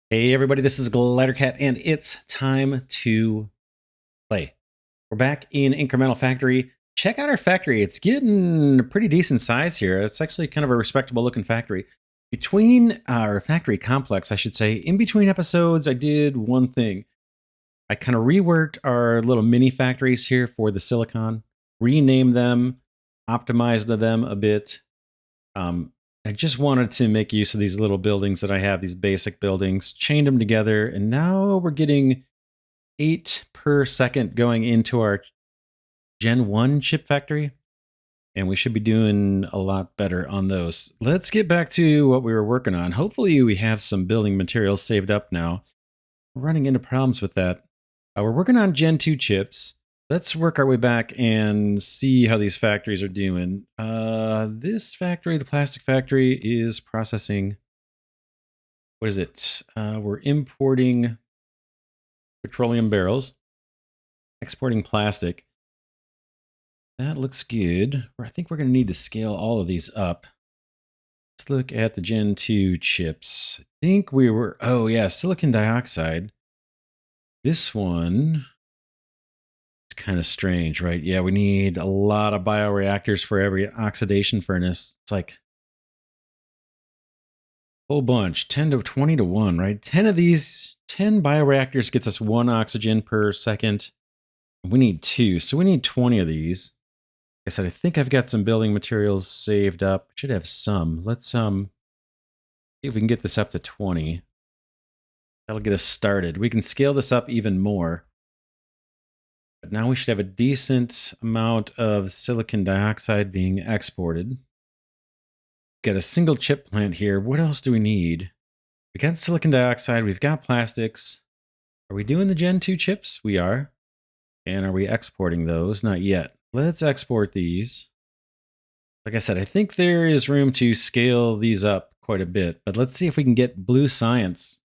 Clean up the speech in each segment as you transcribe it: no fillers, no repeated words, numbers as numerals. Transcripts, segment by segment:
Hey everybody, this is Glidercat and it's time to play. We're back in Incremental Factory. Check out our factory. It's getting a pretty decent size here. It's actually kind of a respectable looking factory. Between our factory complex, I should say, in between episodes, I did one thing. I kind of reworked our little mini factories here for the silicon, renamed them, optimized them a bit. I just wanted to make use of these little buildings that I have, these basic buildings, chained them together, and now we're getting 8 per second going into our Gen 1 chip factory, and we should be doing a lot better on those. Let's get back to what we were working on. Hopefully we have some building materials saved up now. We're running into problems with that. We're working on Gen 2 chips. Let's work our way back and see how these factories are doing. This factory, the plastic factory, is processing. What is it? We're importing petroleum barrels, exporting plastic. That looks good. I think we're going to need to scale all of these up. Let's look at the Gen 2 chips. I think we were, oh yeah, silicon dioxide. This one is kind of strange, right? Yeah, we need a lot of bioreactors for every oxidation furnace. It's like a whole bunch, 10 to 20 to 1, right? 10 of these, 10 bioreactors gets us 1 oxygen per second. We need 2, so we need 20 of these. Like I said, I think I've got some building materials saved up. Should have some. Let's see if we can get this up to 20. That'll get us started. We can scale this up even more. But now we should have a decent amount of silicon dioxide being exported. Got a single chip plant here. What else do we need? We got silicon dioxide. We've got plastics. Are we doing the Gen 2 chips? We are. And are we exporting those? Not yet. Let's export these. Like I said, I think there is room to scale these up quite a bit. But let's see if we can get blue science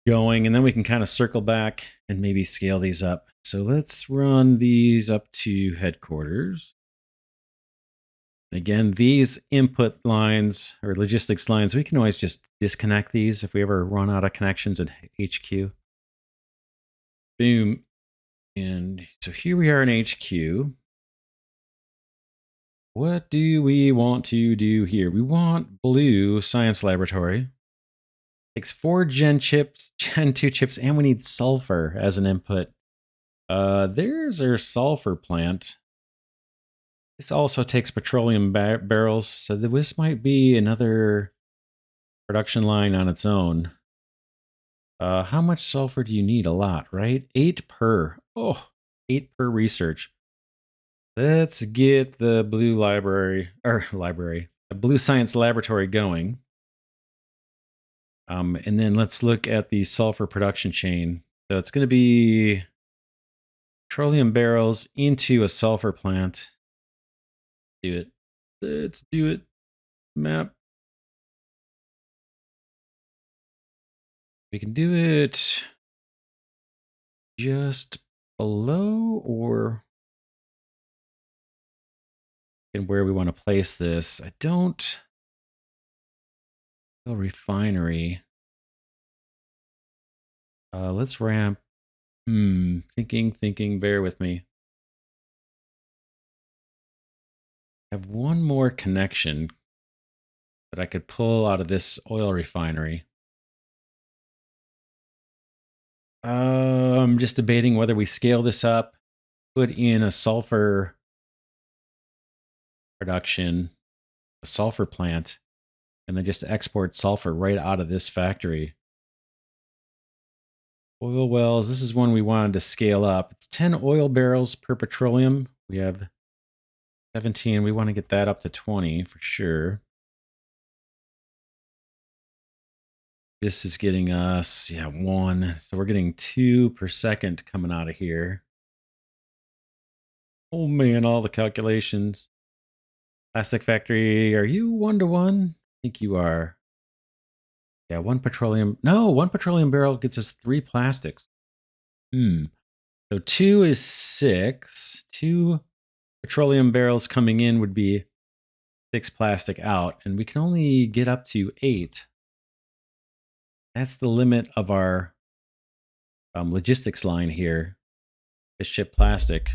going, and then we can kind of circle back and maybe scale these up. So let's run these up to headquarters. Again, these input lines or logistics lines, we can always just disconnect these if we ever run out of connections at HQ. Boom. And so here we are in HQ. What do we want to do here? We want blue science laboratory. Takes 4 Gen 2 chips, and we need sulfur as an input. There's our sulfur plant. This also takes petroleum barrels, so this might be another production line on its own. How much sulfur do you need? A lot, right? 8 per. Oh, 8 per research. Let's get the blue the blue science laboratory going. And then let's look at the sulfur production chain. So it's going to be petroleum barrels into a sulfur plant. Do it. Let's do it. Map. We can do it just below or in where we want to place this. I don't. Oh, refinery. Let's ramp. Thinking. Bear with me. I have one more connection that I could pull out of this oil refinery. I'm just debating whether we scale this up, put in a sulfur production, a sulfur plant, and then just export sulfur right out of this factory. Oil wells, this is one we wanted to scale up. It's 10 oil barrels per petroleum. We have 17. We want to get that up to 20 for sure. This is getting us, 1. So we're getting 2 per second coming out of here. Oh man, all the calculations. Plastic factory, are you 1 to 1? I think you are. Yeah, 1 petroleum. No, 1 petroleum barrel gets us 3 plastics. So 2 is 6. 2 petroleum barrels coming in would be 6 plastic out, and we can only get up to 8. That's the limit of our logistics line here. This ship plastic.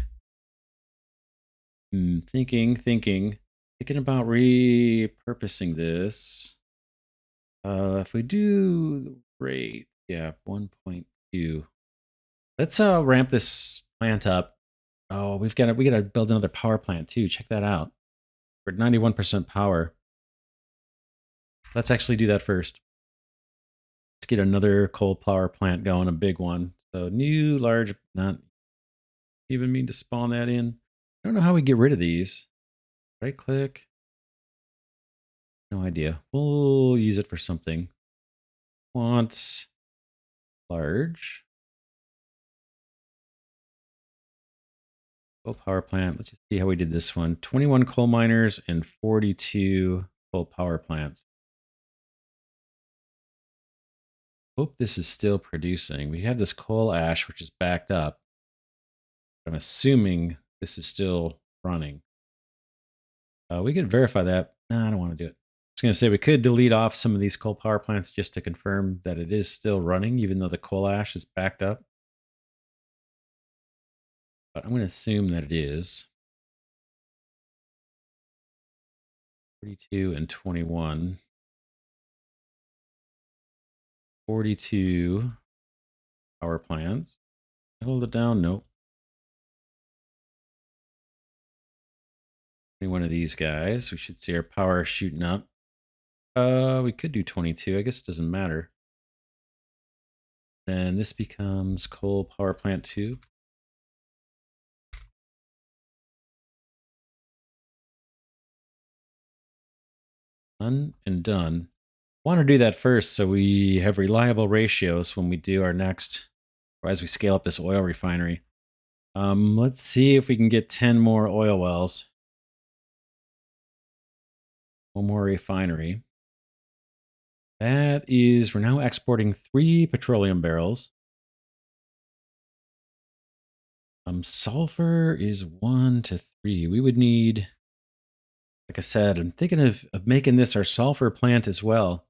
Thinking about repurposing this. If we do the rate, yeah, 1.2. Let's ramp this plant up. Oh, we gotta build another power plant too. Check that out. We're at 91% power. Let's actually do that first. Let's get another coal power plant going, a big one. So new, large, not even mean to spawn that in. I don't know how we get rid of these. Right click. No idea. We'll use it for something. Wants large. Coal power plant. Let's just see how we did this one. 21 coal miners and 42 coal power plants. Hope this is still producing. We have this coal ash, which is backed up. I'm assuming this is still running. We could verify that. No, I don't want to do it. I was going to say we could delete off some of these coal power plants just to confirm that it is still running, even though the coal ash is backed up. But I'm going to assume that it is. 42 and 21. 42 power plants. Hold it down. Nope. Any one of these guys. We should see our power shooting up. We could do 22. I guess it doesn't matter. Then this becomes coal power plant 2. Done and done. Want to do that first so we have reliable ratios when we do our next, or as we scale up this oil refinery. Let's see if we can get 10 more oil wells. One more refinery. That is, we're now exporting 3 petroleum barrels. Sulfur is 1 to 3. We would need, like I said, I'm thinking of making this our sulfur plant as well.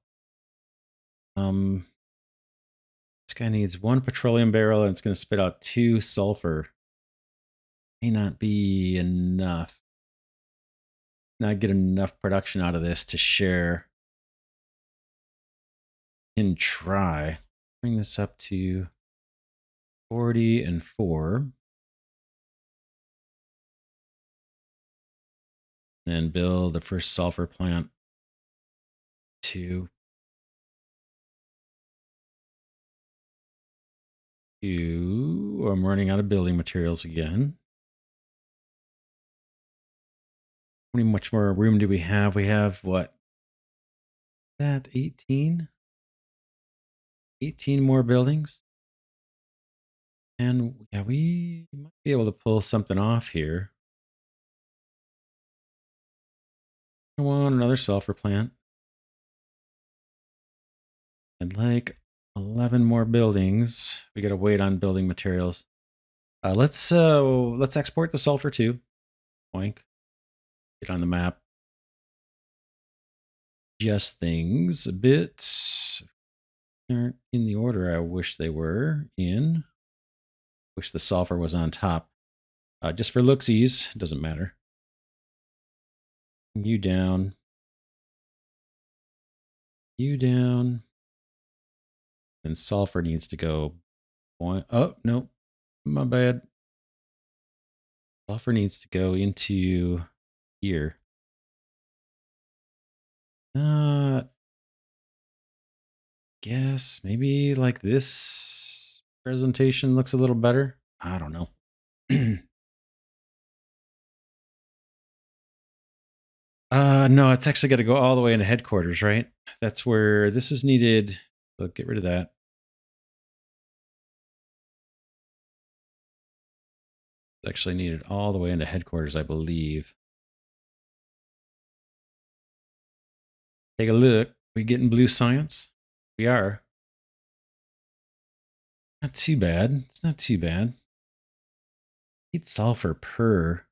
This guy needs 1 petroleum barrel and it's going to spit out 2 sulfur. May not be enough. Not get enough production out of this to share. Can try. Bring this up to 40 and 4. Then build the first sulfur plant. 2. 2. I'm running out of building materials again. How much more room do we have? We have what? That 18? 18 more buildings. And yeah, we might be able to pull something off here. I want another sulfur plant. And like 11 more buildings. We got to wait on building materials. Let's export the sulfur too. Boink. Get on the map. Just things a bit aren't in the order I wish they were in. Wish the sulfur was on top. Just for looksies, doesn't matter. You down. You down. And sulfur needs to go. Oh, no. My bad. Sulfur needs to go into here. Guess maybe like this presentation looks a little better. I don't know. No, it's actually got to go all the way into headquarters, right? That's where this is needed. So get rid of that. It's actually needed all the way into headquarters, I believe. Take a look. We getting blue science? We are. Not too bad. It's not too bad. 8 sulfur per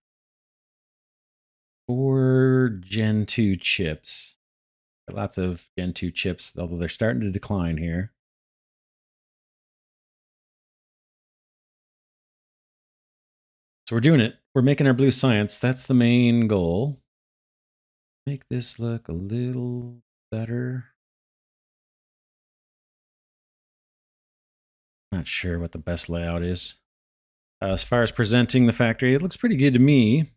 4 Gen 2 chips. Got lots of Gen 2 chips, although they're starting to decline here. So we're doing it. We're making our blue science. That's the main goal. Make this look a little better. Not sure what the best layout is. As far as presenting the factory, it looks pretty good to me.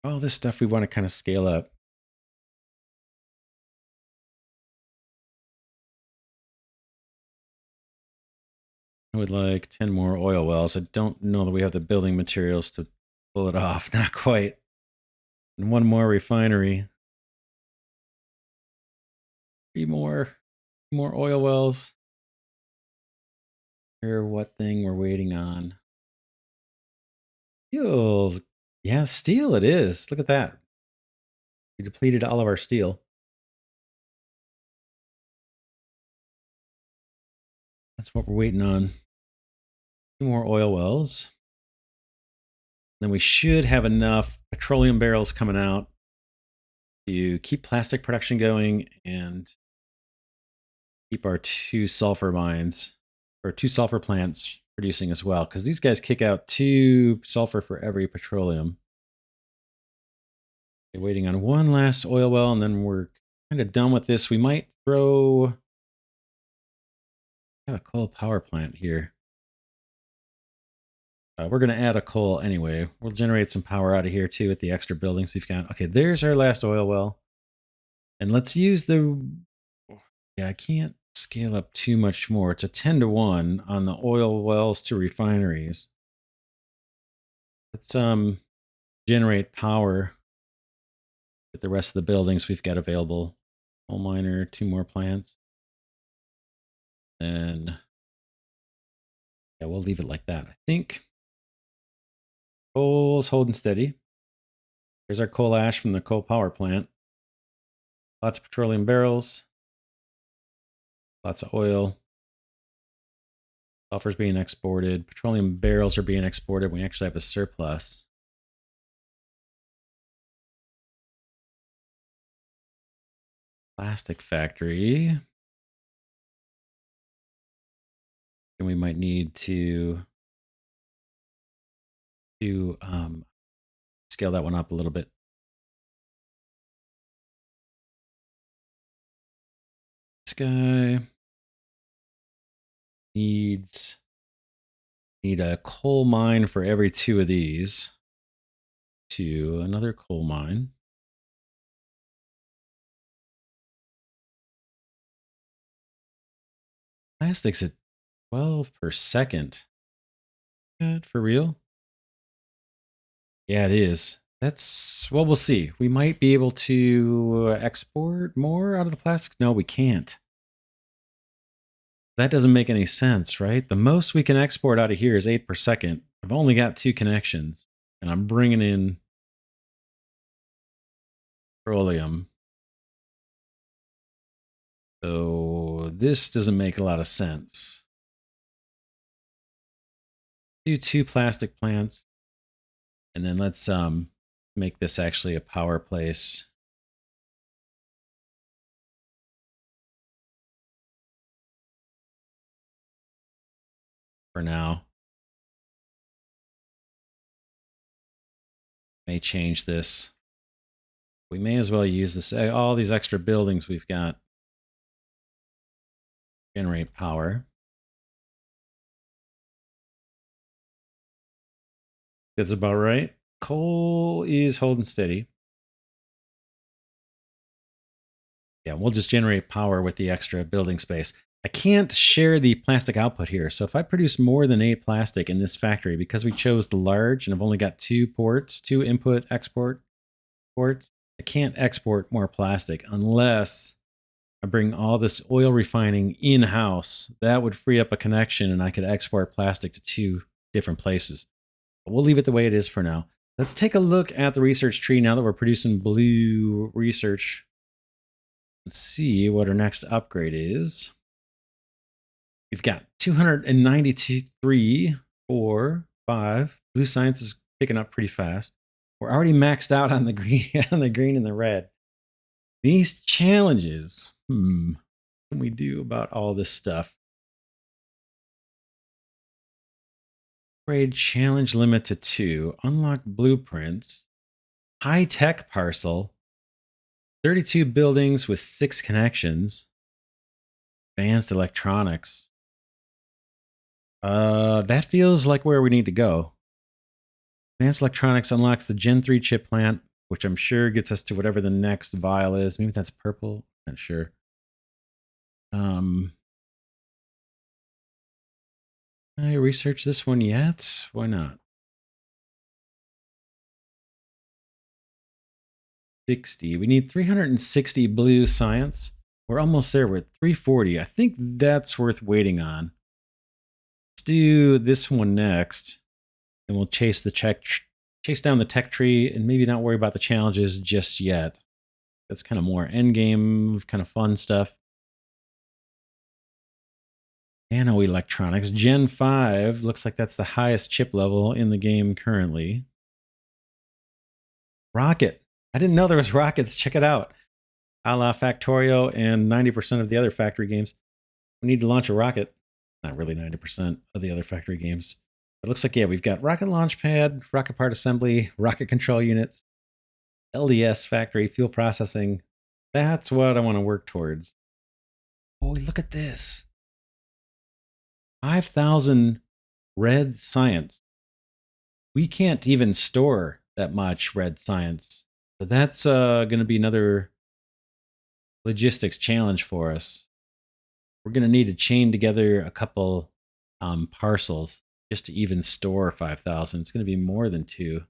All this stuff we want to kind of scale up. I would like 10 more oil wells. I don't know that we have the building materials to pull it off. Not quite. And one more refinery. 3 more oil wells. Here, what thing we're waiting on? Steel's, yeah, steel it is. Look at that. We depleted all of our steel. That's what we're waiting on. 2 more oil wells. Then we should have enough petroleum barrels coming out to keep plastic production going and keep our 2 sulfur mines or 2 sulfur plants producing as well. Because these guys kick out 2 sulfur for every petroleum. Okay, waiting on one last oil well, and then we're kind of done with this. We might throw a coal power plant here. We're going to add a coal anyway. We'll generate some power out of here too with the extra buildings we've got. Okay, there's our last oil well. And let's use the... Yeah, I can't scale up too much more. It's a 10-to-1 on the oil wells to refineries. Let's generate power with the rest of the buildings we've got available. Coal miner, 2 more plants. And yeah, we'll leave it like that. I think coal's holding steady. There's our coal ash from the coal power plant. Lots of petroleum barrels. Lots of oil. Sulfur's being exported. Petroleum barrels are being exported. We actually have a surplus. Plastic factory. And we might need to scale that one up a little bit. This guy need a coal mine for every 2 of these. To another coal mine. Plastics at 12 per second. Good, for real? Yeah, it is. That's, well, we'll see. We might be able to export more out of the plastics. No, we can't. That doesn't make any sense, right? The most we can export out of here is 8 per second. I've only got 2 connections, and I'm bringing in petroleum. So this doesn't make a lot of sense. Do 2 plastic plants, and then let's make this actually a power place. For now. May change this. We may as well use this, all these extra buildings we've got. Generate power. That's about right. Coal is holding steady. Yeah, we'll just generate power with the extra building space. I can't share the plastic output here. So if I produce more than 8 plastic in this factory, because we chose the large and I've only got 2 ports, 2 input export ports, I can't export more plastic unless I bring all this oil refining in-house. That would free up a connection and I could export plastic to 2 different places. But we'll leave it the way it is for now. Let's take a look at the research tree now that we're producing blue research. Let's see what our next upgrade is. We've got 293, 4, 5. Blue science is picking up pretty fast. We're already maxed out on the green, and the red. These challenges. What can we do about all this stuff? Upgrade challenge limit to 2. Unlock blueprints. High tech parcel. 32 buildings with 6 connections. Advanced electronics. That feels like where we need to go. Advanced electronics unlocks the Gen 3 chip plant, which I'm sure gets us to whatever the next vial is. Maybe that's purple. Not sure. I research this one yet? Why not? 60. We need 360 blue science. We're almost there with 340. I think that's worth waiting on. Let's do this one next, and we'll chase down the tech tree, and maybe not worry about the challenges just yet. That's kind of more end game, kind of fun stuff. Nano electronics, Gen 5. Looks like that's the highest chip level in the game currently. Rocket. I didn't know there was rockets. Check it out. A la Factorio and 90% of the other factory games. We need to launch a rocket. Not really 90% of the other factory games. But it looks like, yeah, we've got rocket launch pad, rocket part assembly, rocket control units, LDS factory, fuel processing. That's what I want to work towards. Oh, look at this. 5,000 red science. We can't even store that much red science. So that's going to be another logistics challenge for us. We're going to need to chain together a couple parcels just to even store 5,000. It's going to be more than 2.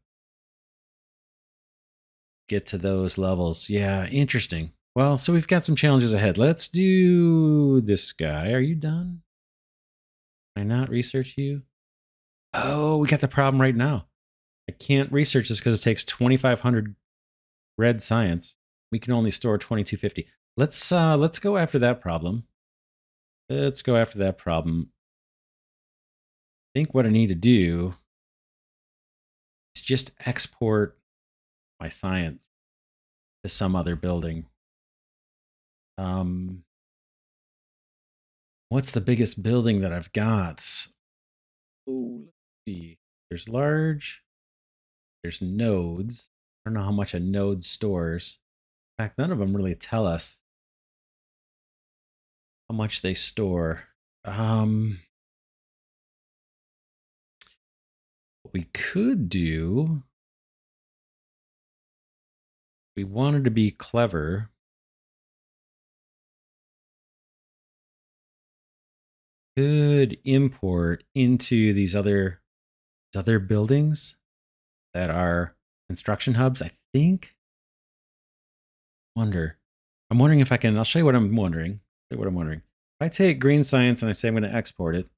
Get to those levels. Yeah, interesting. Well, so we've got some challenges ahead. Let's do this guy. Are you done? Can I not research you? Oh, we got the problem right now. I can't research this because it takes 2,500 red science. We can only store 2,250. Let's go after that problem. Let's go after that problem. I think what I need to do is just export my science to some other building. What's the biggest building that I've got? Oh, let's see. There's large. There's nodes. I don't know how much a node stores. In fact, none of them really tell us how much they store. What we could do, if we wanted to be clever, could import into these other buildings that are construction hubs. I think. I'm wondering if I can. I'll show you what I'm wondering. If I take green science and I say I'm going to export it,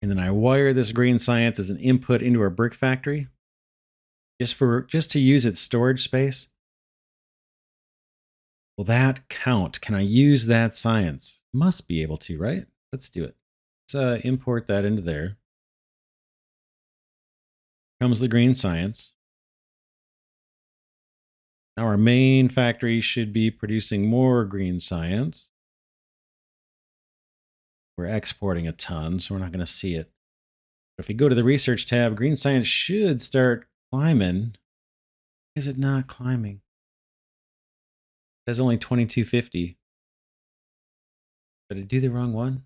and then I wire this green science as an input into our brick factory, just to use its storage space. Will that count? Can I use that science? Must be able to, right? Let's do it. Let's import that into there. Comes the green science. Now our main factory should be producing more green science. We're exporting a ton, so we're not going to see it. But if we go to the research tab, green science should start climbing. Is it not climbing? It says only 2,250. Did I do the wrong one?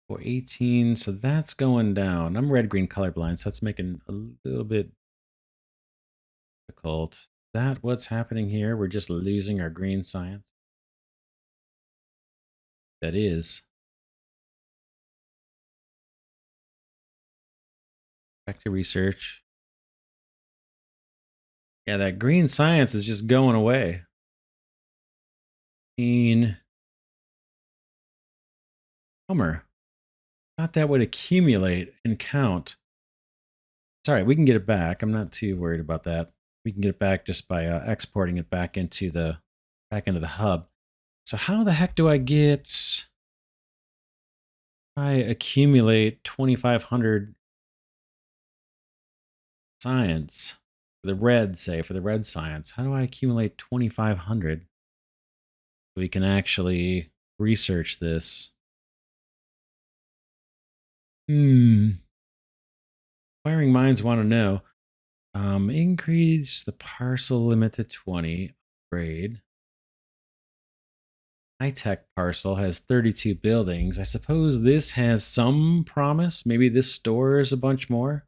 For 18, so that's going down. I'm red-green colorblind, so that's making a little bit difficult. Is that what's happening here? We're just losing our green science. That is. Back to research. Yeah, that green science is just going away. Bummer. Thought that would accumulate and count. Sorry, we can get it back. I'm not too worried about that. We can get it back just by exporting it back into the hub. So how the heck do I accumulate 2,500 science. For the red, say, for the red science. How do I accumulate 2,500? So we can actually research this. Acquiring minds want to know. Increase the parcel limit to 20. Upgrade. High-tech parcel has 32 buildings. I suppose this has some promise. Maybe this stores a bunch more.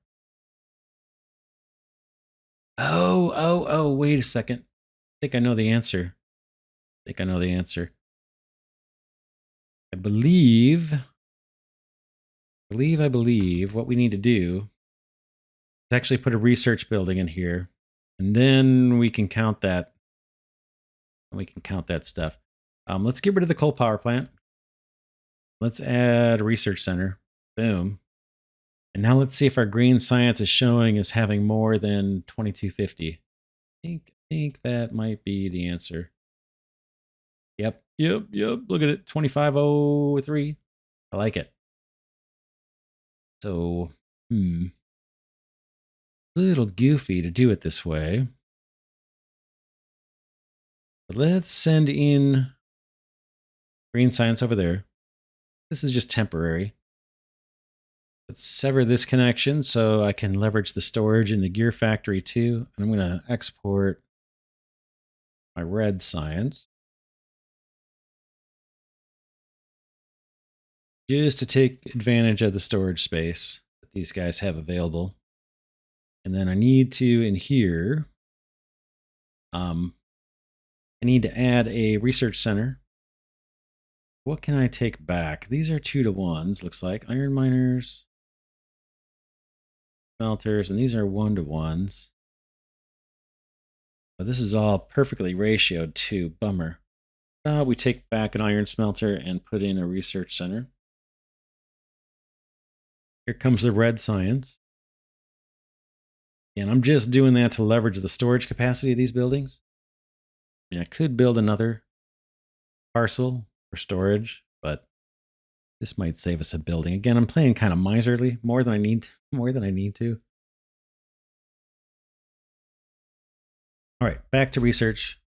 Oh, wait a second. I think I know the answer. I believe what we need to do is actually put a research building in here. And then we can count that. Stuff. Let's get rid of the coal power plant. Let's add a research center. Boom. And now let's see if our green science is showing as having more than 2250. I think that might be the answer. Yep. Look at it. 2503. I like it. So, a little goofy to do it this way. But let's send in green science over there. This is just temporary. Let's sever this connection so I can leverage the storage in the gear factory too. And I'm going to export my red science just to take advantage of the storage space that these guys have available. And then I need to, in here, I need to add a research center. What can I take back? These are 2-to-1s, looks like. Iron miners, smelters, and these are 1-to-1s. But this is all perfectly ratioed too. Bummer. We take back an iron smelter and put in a research center. Here comes the red science. And I'm just doing that to leverage the storage capacity of these buildings. I mean, I could build another parcel for storage, but this might save us a building. Again, I'm playing kind of miserly, more than I need to. All right, back to research.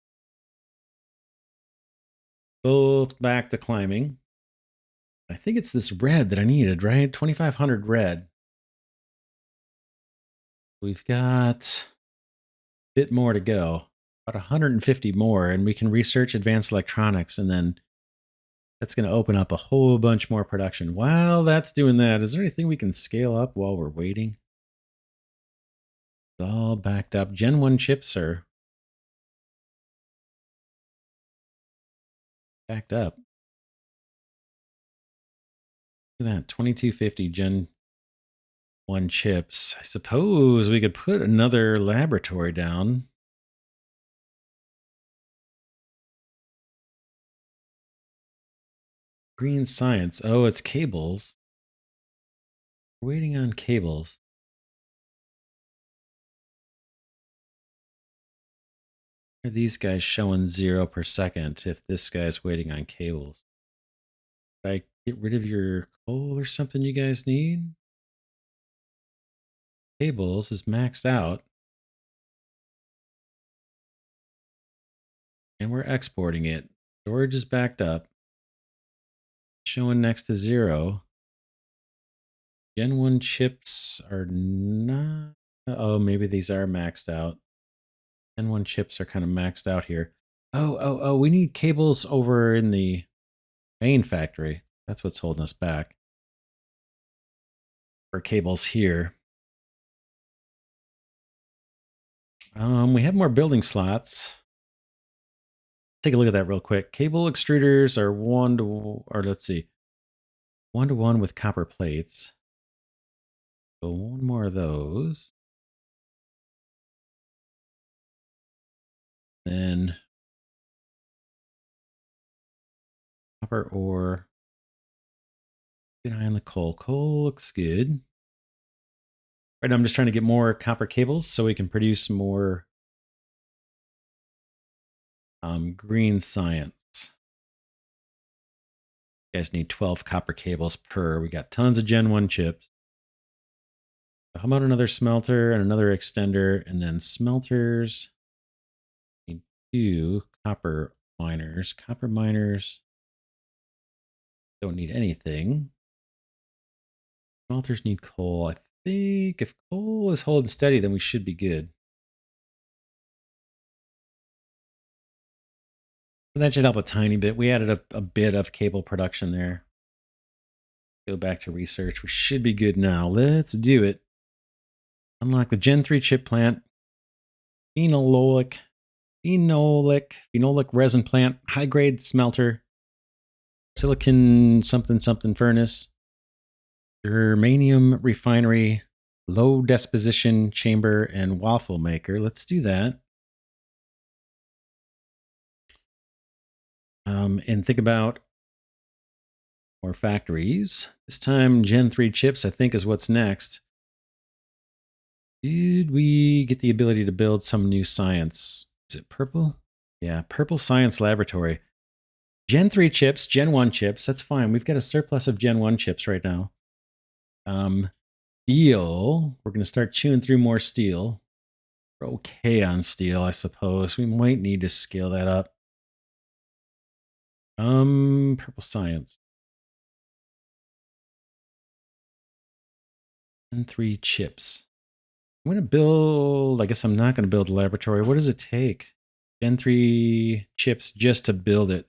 Both back to climbing. I think it's this red that I needed, right? 2,500 red. We've got a bit more to go, about 150 more, and we can research advanced electronics, and then that's going to open up a whole bunch more production. While that's doing that, is there anything we can scale up while we're waiting? It's all backed up. Gen 1 chips are backed up. Look at that, 2250 Gen 1 chips. I suppose we could put another laboratory down. Green science. Oh, it's cables. We're waiting on cables. Are these guys showing 0 per second if this guy's waiting on cables? Did I get rid of your coal or something you guys need? Cables is maxed out. And we're exporting it. Storage is backed up. Showing next to 0. Gen 1 chips are not. Oh, maybe these are maxed out. Gen 1 chips are kind of maxed out here. Oh, we need cables over in the main factory. That's what's holding us back. For cables here. We have more building slots. Take a look at that real quick. Cable extruders are 1-to-1 with copper plates. So one more of those. Then copper ore. Good eye on the coal. Coal looks good. Right now I'm just trying to get more copper cables so we can produce more green science. You guys need 12 copper cables per. We got tons of Gen 1 chips. How about another smelter and another extender, and then smelters? Need two copper miners. Copper miners don't need anything. Smelters need coal. I think if coal is holding steady, then we should be good. So that should help a tiny bit. We added a bit of cable production there. Go back to research. We should be good now. Let's do it. Unlock the Gen 3 chip plant. Phenolic resin plant. High grade smelter. Silicon something something furnace. Germanium refinery. Low deposition chamber and waffle maker. Let's do that. And think about more factories. This time, Gen 3 chips, I think, is what's next. Did we get the ability to build some new science? Is it purple? Yeah, purple science laboratory. Gen 3 chips, Gen 1 chips. That's fine. We've got a surplus of Gen 1 chips right now. Steel. We're going to start chewing through more steel. We're okay on steel, I suppose. We might need to scale that up. Purple science. And 3 chips. I'm going to build, I guess I'm not going to build a laboratory. What does it take? Gen 3 chips just to build it.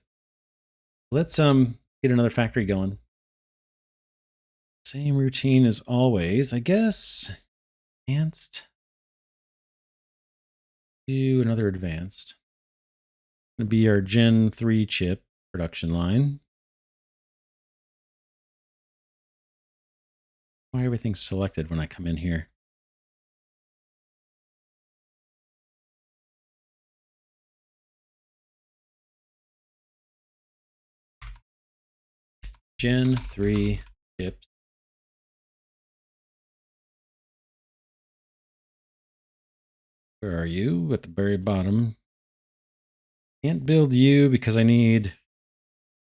Let's get another factory going. Same routine as always, I guess. Advanced. Do another advanced. Going to be our Gen 3 chip production line. Why everything's selected when I come in here? Gen 3 chips. Where are you? At the very bottom. Can't build you because I need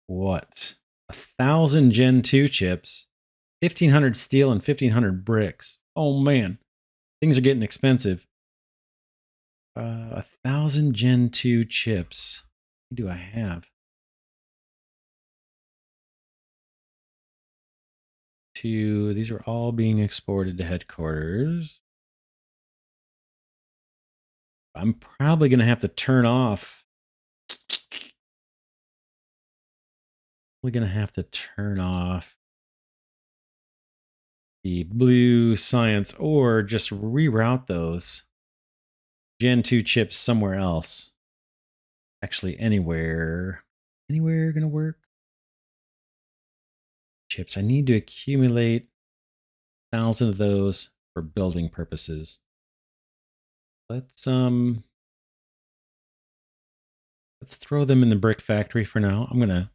what? 1,000 Gen 2 chips, 1,500 steel, and 1,500 bricks. Oh man, things are getting expensive. 1,000 Gen 2 chips. What do I have? These are all being exported to headquarters. I'm probably going to have to turn off. We're going to have to turn off the blue science or just reroute those Gen 2 chips somewhere else. Actually, anywhere. Anywhere going to work? Chips. I need to accumulate 1,000 of those for building purposes. Let's throw them in the brick factory for now. I'm gonna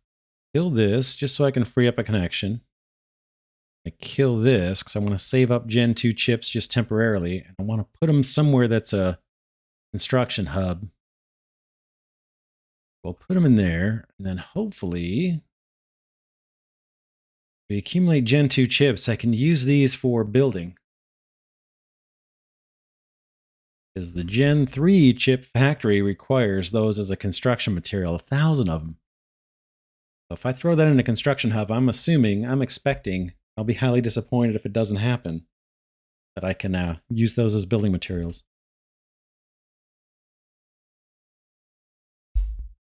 kill this just so I can free up a connection. I kill this because I want to save up Gen 2 chips just temporarily, and I want to put them somewhere that's a construction hub. We'll put them in there, and then hopefully we accumulate Gen 2 chips. I can use these for building. Because the Gen 3 chip factory requires those as a construction material, 1,000 of them. So if I throw that in a construction hub, I'm expecting, I'll be highly disappointed if it doesn't happen, that I can use those as building materials.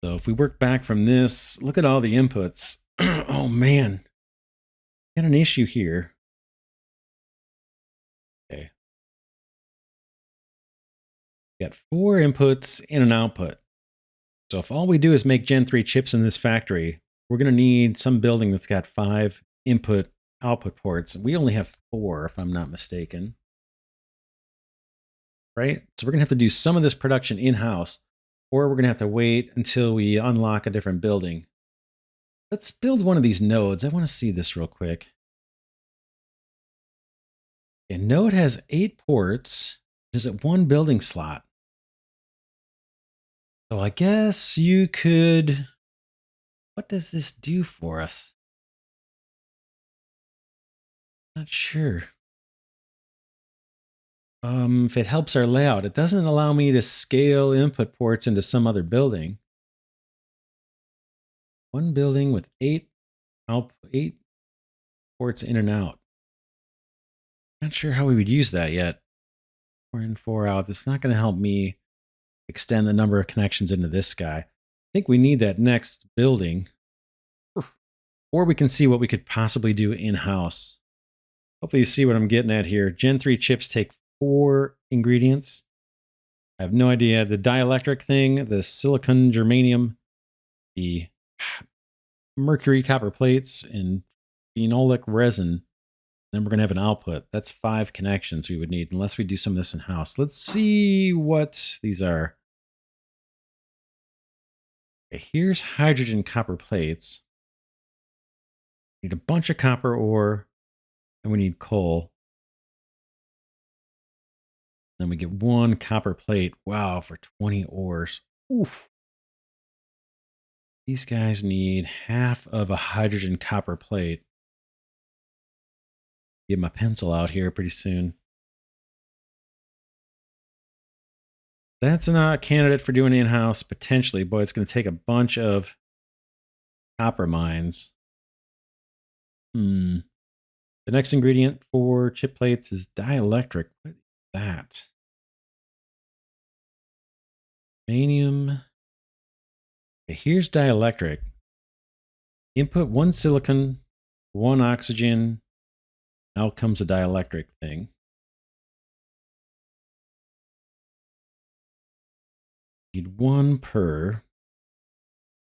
So if we work back from this, look at all the inputs. Oh man, got an issue here. Okay. Got 4 inputs and an output. So if all we do is make Gen 3 chips in this factory, we're going to need some building that's got 5 input output ports. We only have 4, if I'm not mistaken. Right? So we're going to have to do some of this production in-house, or we're going to have to wait until we unlock a different building. Let's build one of these nodes. I want to see this real quick. A node has 8 ports. Is it 1 building slot? So I guess you could... What does this do for us? Not sure. If it helps our layout, it doesn't allow me to scale input ports into some other building. One building with eight ports in and out. Not sure how we would use that yet. 4 in, 4 out. It's not going to help me extend the number of connections into this guy. I think we need that next building. Or we can see what we could possibly do in-house. Hopefully you see what I'm getting at here. Gen 3 chips take 4 ingredients. I have no idea. The dielectric thing, the silicon germanium, the mercury copper plates, and phenolic resin. Then we're going to have an output. That's 5 connections we would need unless we do some of this in-house. Let's see what these are. Okay, here's hydrogen copper plates. We need a bunch of copper ore, and we need coal. Then we get 1 copper plate. Wow, for 20 ores. Oof. These guys need half of a hydrogen copper plate. Get my pencil out here pretty soon. That's not a candidate for doing in-house, potentially. Boy, it's going to take a bunch of copper mines. The next ingredient for chip plates is dielectric. What is that? Germanium. Okay, here's dielectric. Input 1 silicon, 1 oxygen. Out comes a dielectric thing. Need 1 per.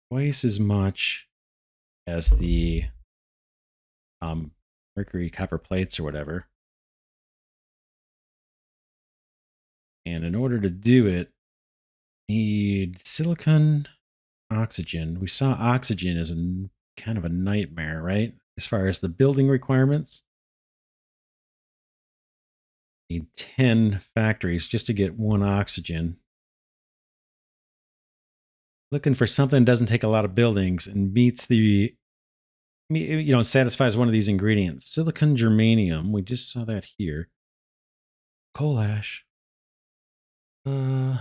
Twice as much as the mercury copper plates or whatever. And in order to do it, need silicon, oxygen. We saw oxygen as a kind of a nightmare, right? As far as the building requirements. Need 10 factories just to get 1 oxygen. Looking for something that doesn't take a lot of buildings and meets the, satisfies one of these ingredients. Silicon germanium. We just saw that here. Coal ash. Coal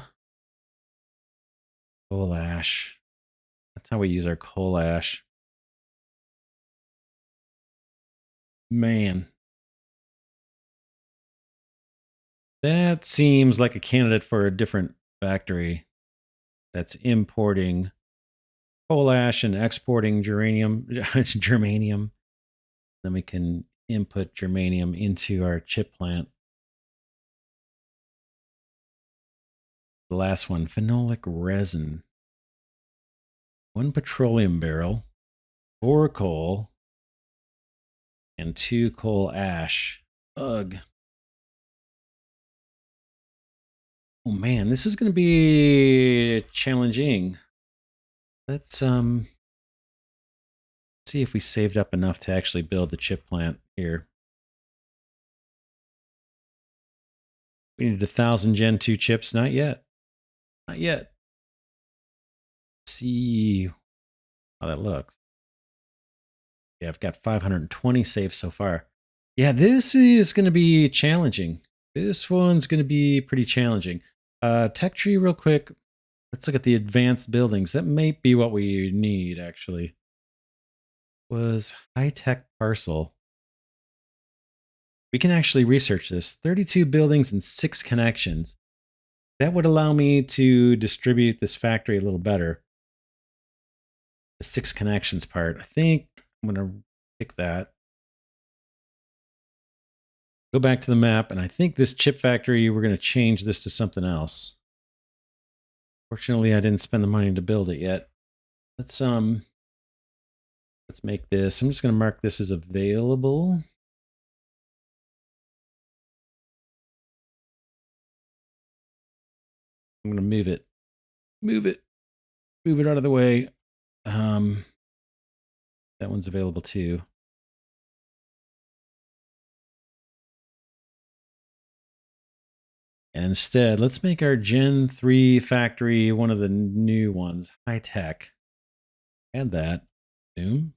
ash. That's how we use our coal ash. Man. That seems like a candidate for a different factory that's importing coal ash and exporting germanium. Then we can input germanium into our chip plant. The last one, phenolic resin. 1 petroleum barrel, 4 coal, and 2 coal ash. Ugh. Oh man, this is going to be challenging. Let's see if we saved up enough to actually build the chip plant here. We need 1,000 Gen 2 chips. Not yet. Not yet. Let's see how that looks. Yeah, I've got 520 saved so far. Yeah, this is going to be challenging. This one's going to be pretty challenging. Tech tree real quick. Let's look at the advanced buildings. That may be what we need, actually. Was high-tech parcel. We can actually research this. 32 buildings and 6 connections. That would allow me to distribute this factory a little better. The 6 connections part. I think I'm going to pick that. Go back to the map, and I think this chip factory, we're going to change this to something else. Fortunately, I didn't spend the money to build it yet. Let's make this. I'm just going to mark this as available. I'm going to move it. Move it out of the way. That one's available too. And instead, let's make our Gen 3 factory one of the new ones, high tech. Add that. Boom.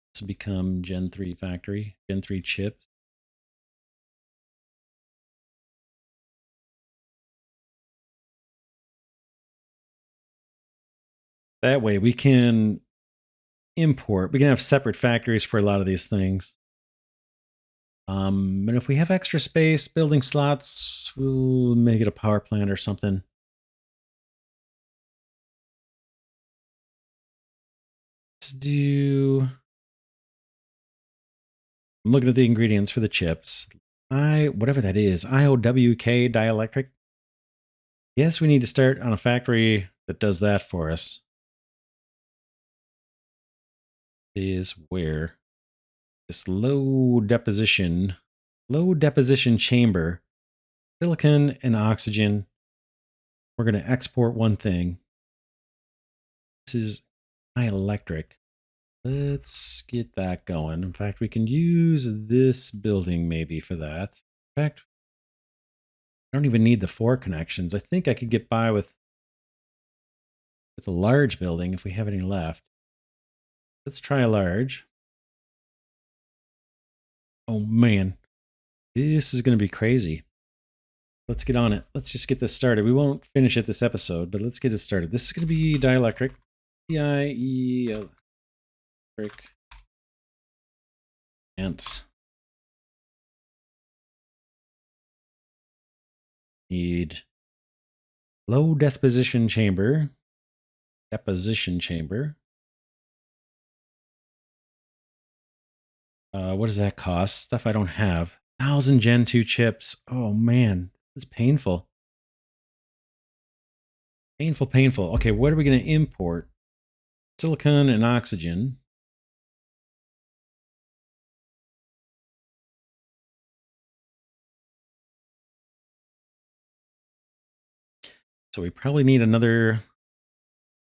Let's become Gen 3 factory, Gen 3 chips. That way we can import. We can have separate factories for a lot of these things. And if we have extra space, building slots, we'll make it a power plant or something. Let's do. I'm looking at the ingredients for the chips. Whatever that is, IOWK dielectric. Yes, we need to start on a factory that does that for us. Is where this low deposition chamber, silicon and oxygen. We're going to export one thing. This is dielectric. Let's get that going. In fact, we can use this building maybe for that. In fact, I don't even need the 4 connections. I think I could get by with a large building if we have any left. Let's try a large. Oh man, this is going to be crazy. Let's get on it. Let's just get this started. We won't finish it this episode, but let's get it started. This is going to be dielectric. D-I-E-L. And need low deposition chamber. What does that cost? Stuff I don't have. 1,000 Gen 2 chips. Oh man, this is painful. Painful. Okay, what are we going to import? Silicon and oxygen. So we probably need another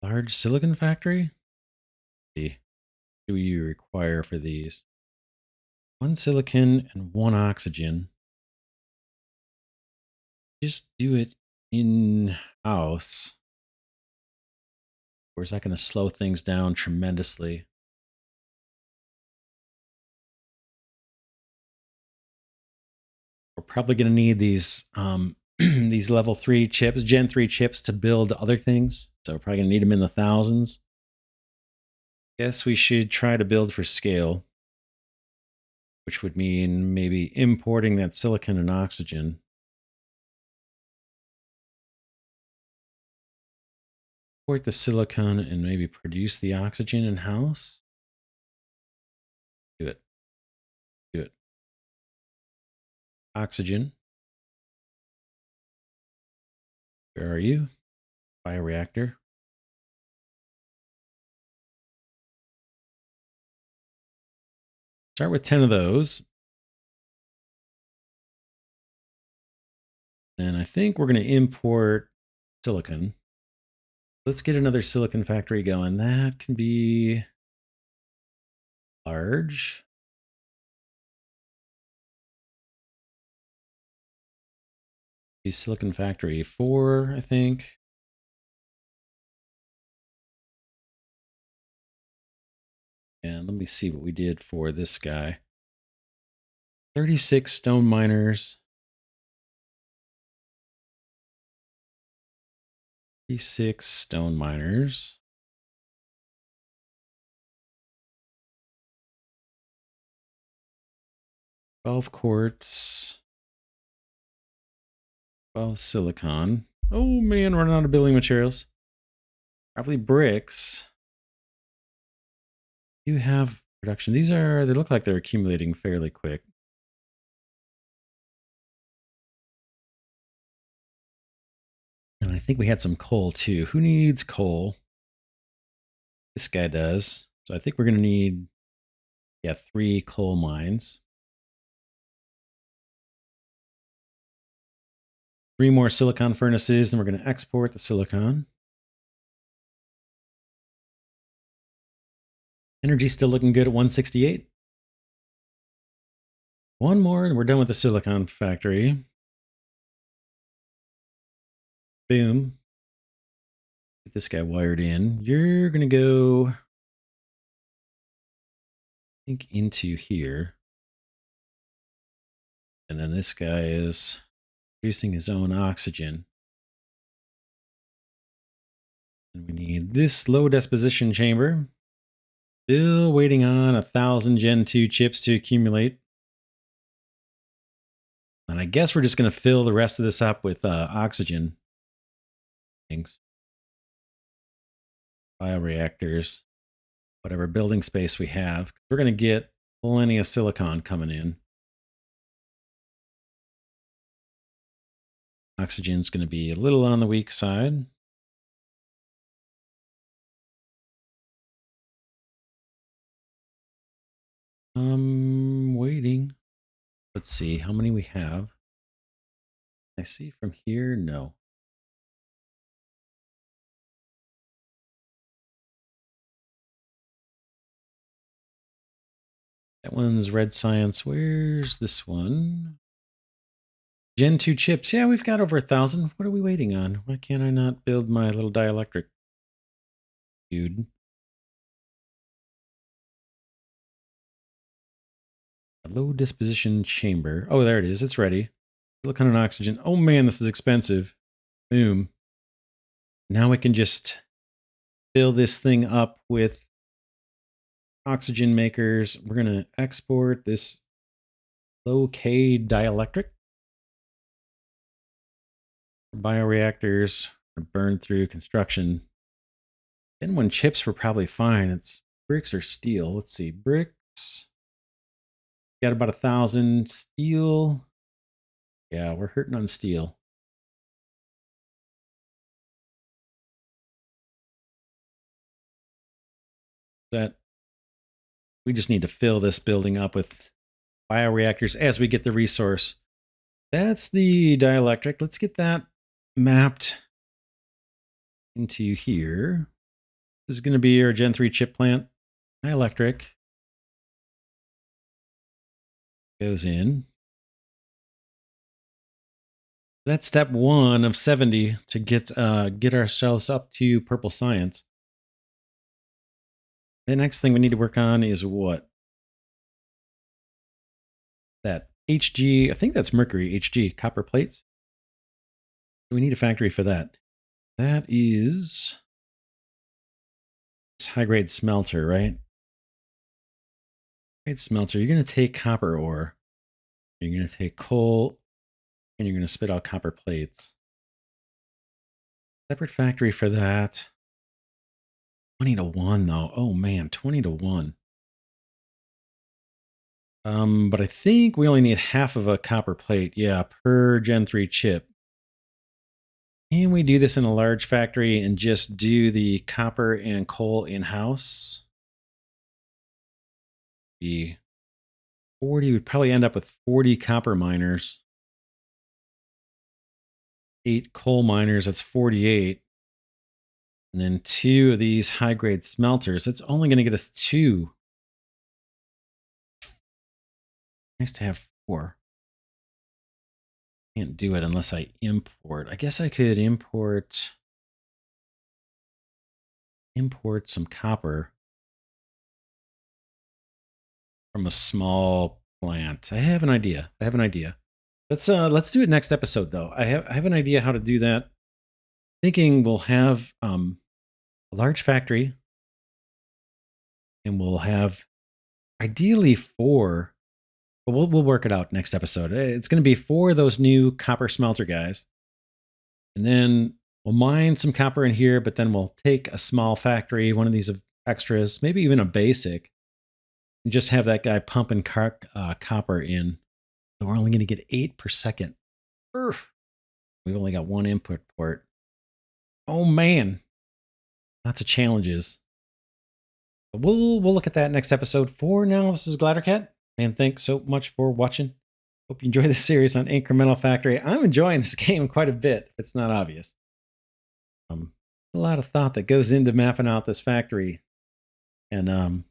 large silicon factory. Let's see, what do we require for these? 1 silicon and 1 oxygen. Just do it in-house. Or is that going to slow things down tremendously? We're probably going to need these these level 3 chips, Gen 3 chips to build other things. So we're probably going to need them in the thousands. Guess we should try to build for scale, which would mean maybe importing that silicon and oxygen. Import the silicon and maybe produce the oxygen in-house. Do it. Oxygen. Where are you? Bioreactor. Start with 10 of those. And I think we're going to import silicon. Let's get another silicon factory going. That can be large. Be silicon factory 4, I think. And let me see what we did for this guy. 36 stone miners. 36 stone miners. 12 quartz. 12 silicon. Oh man, running out of building materials. Probably bricks. You have production. They look like they're accumulating fairly quick. And I think we had some coal too. Who needs coal? This guy does. So I think we're going to need, 3 coal mines. 3 more silicon furnaces, and we're going to export the silicon. Energy's still looking good at 168. 1 more, and we're done with the silicon factory. Boom. Get this guy wired in. You're going to go, I think, into here. And then this guy is producing his own oxygen. And we need this low disposition chamber. Still waiting on 1,000 Gen 2 chips to accumulate. And I guess we're just going to fill the rest of this up with oxygen things. Bioreactors, whatever building space we have. We're going to get plenty of silicon coming in. Oxygen's going to be a little on the weak side. Waiting. Let's see how many we have. I see from here, no. That one's red science. Where's this one? Gen 2 chips. Yeah, we've got over 1,000. What are we waiting on? Why can't I not build my little dielectric? Dude. A low disposition chamber. Oh, there it is. It's ready. Silicon and oxygen. Oh man, this is expensive. Boom. Now we can just fill this thing up with oxygen makers. We're going to export this low K dielectric. Bioreactors burn through construction. Then when chips were probably fine, it's bricks or steel. Let's see, bricks. Got about 1,000 steel. Yeah, we're hurting on steel. That we just need to fill this building up with bioreactors as we get the resource. That's the dielectric. Let's get that mapped into here. This is going to be our Gen 3 chip plant. Dielectric goes in. That's step 1 of 70 to get ourselves up to purple science. The next thing we need to work on is what? That Hg, I think that's mercury, Hg, copper plates. We need a factory for that. That is this high-grade smelter, right? High-grade smelter, you're going to take copper ore. You're going to take coal, and you're going to spit out copper plates. Separate factory for that. 20 to 1, though. Oh, man, 20 to 1. But I think we only need half of a copper plate, yeah, per Gen 3 chip. Can we do this in a large factory and just do the copper and coal in-house? Be 40, we'd probably end up with 40 copper miners. 8 coal miners, that's 48. And then 2 of these high-grade smelters. That's only going to get us 2. Nice to have 4. Can't do it unless I import. I guess I could import some copper from a small plant. I have an idea. Let's do it next episode though. I have an idea how to do that. Thinking we'll have a large factory and we'll have ideally 4. But we'll work it out next episode. It's going to be 4 of those new copper smelter guys. And then we'll mine some copper in here, but then we'll take a small factory, one of these extras, maybe even a basic, and just have that guy pumping copper in. So we're only going to get 8 per second. We've only got 1 input port. Oh man, lots of challenges. But we'll look at that next episode. For now, this is Glidercat. And thanks so much for watching. Hope you enjoy this series on Incremental Factory. I'm enjoying this game quite a bit, if it's not obvious. A lot of thought that goes into mapping out this factory and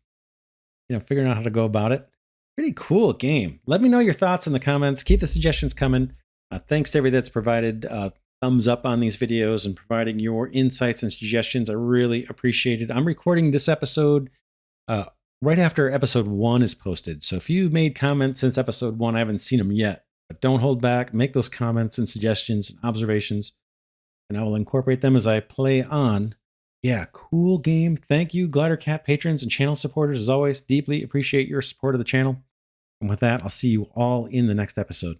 figuring out how to go about it. Pretty cool game. Let me know your thoughts in the comments. Keep the suggestions coming. Thanks to everybody that's provided thumbs up on these videos and providing your insights and suggestions. I really appreciate it. I'm recording this episode right after episode 1 is posted. So if you made comments since episode 1, I haven't seen them yet. But don't hold back. Make those comments and suggestions and observations, and I will incorporate them as I play on Yeah, cool game. Thank you, Glidercat patrons and channel supporters. As always, deeply appreciate your support of the channel. And with that, I'll see you all in the next episode.